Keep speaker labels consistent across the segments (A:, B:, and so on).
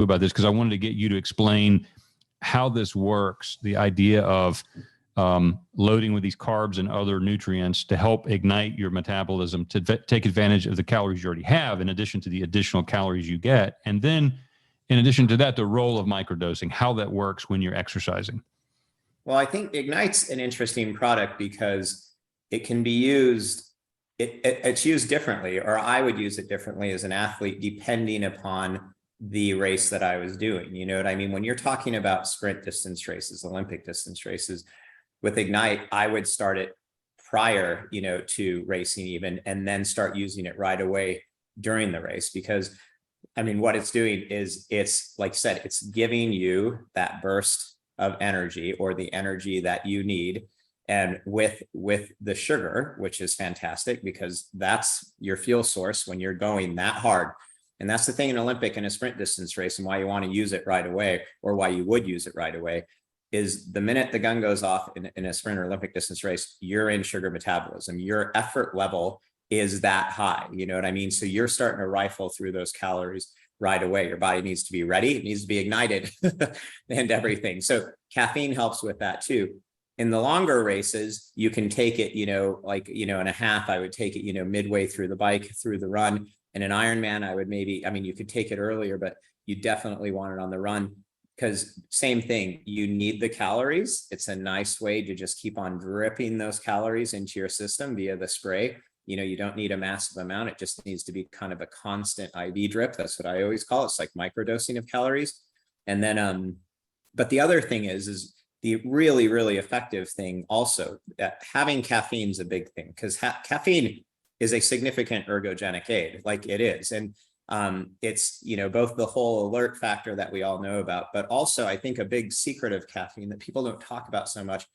A: about this because I wanted to get you to explain how this works, the idea of loading with these carbs and other nutrients to help ignite your metabolism to take advantage of the calories you already have in addition to the additional calories you get. And then in addition to that, the role of microdosing, how that works when you're exercising.
B: Well, I think Ignite's an interesting product because it can be used, it's used differently, or I would use it differently as an athlete, depending upon the race that I was doing. You know what I mean? When you're talking about sprint distance races, Olympic distance races, with Ignite, I would start it prior, to racing even, and then start using it right away during the race. Because I mean, what it's doing is it's, like I said, it's giving you that burst of energy or the energy that you need. And with the sugar, which is fantastic because that's your fuel source when you're going that hard. And that's the thing in Olympic and a sprint distance race, and why you want to use it right away, or why you would use it right away, is the minute the gun goes off in a sprint or Olympic distance race, you're in sugar metabolism. Your effort level is that high, you know what I mean? So you're starting to rifle through those calories right away. Your body needs to be ready. It needs to be ignited and everything. So caffeine helps with that too. In the longer races, you can take it, in a half, I would take it, midway through the bike, through the run. In an Ironman, I would you could take it earlier, but you definitely want it on the run. Because same thing, you need the calories. It's a nice way to just keep on dripping those calories into your system via the spray. You don't need a massive amount. It just needs to be kind of a constant IV drip. That's what I always call it. It's like microdosing of calories. And then, but the other thing is the really, really effective thing also, that having caffeine is a big thing, because caffeine is a significant ergogenic aid, like it is. And it's, both the whole alert factor that we all know about, but also I think a big secret of caffeine that people don't talk about so much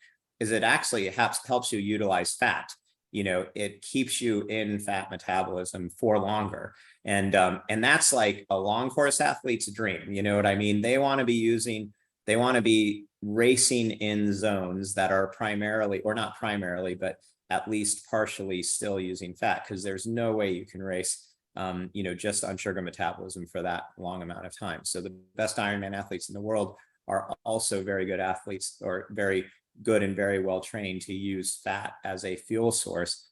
B: is it actually helps you utilize fat. It keeps you in fat metabolism for longer. And that's like a long course athlete's dream. You know what I mean? They want to be racing in zones that are primarily, or not primarily, but at least partially still using fat, because there's no way you can race just on sugar metabolism for that long amount of time. So the best Ironman athletes in the world are also very good athletes, or very good and very well trained to use fat as a fuel source,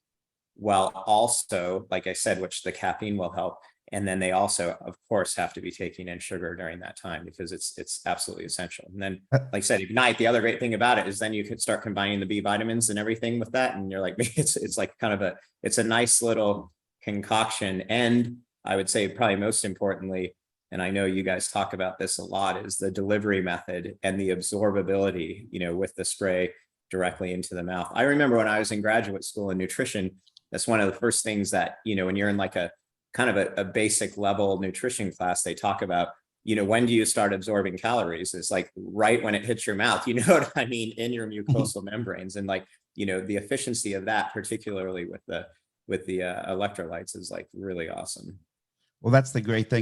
B: while also, like I said, which the caffeine will help. And then they also, of course, have to be taking in sugar during that time, because it's absolutely essential. And then, like I said, Ignite, the other great thing about it is then you can start combining the B vitamins and everything with that. And you're like, it's like kind of it's a nice little concoction. And I would say probably most importantly, and I know you guys talk about this a lot, is the delivery method and the absorbability, with the spray directly into the mouth. I remember when I was in graduate school in nutrition, that's one of the first things that, when you're in like a kind of a basic level nutrition class, they talk about, when do you start absorbing calories? It's like right when it hits your mouth, you know what I mean, in your mucosal membranes. And like, the efficiency of that, particularly with the electrolytes, is like really awesome.
C: Well, that's the great thing.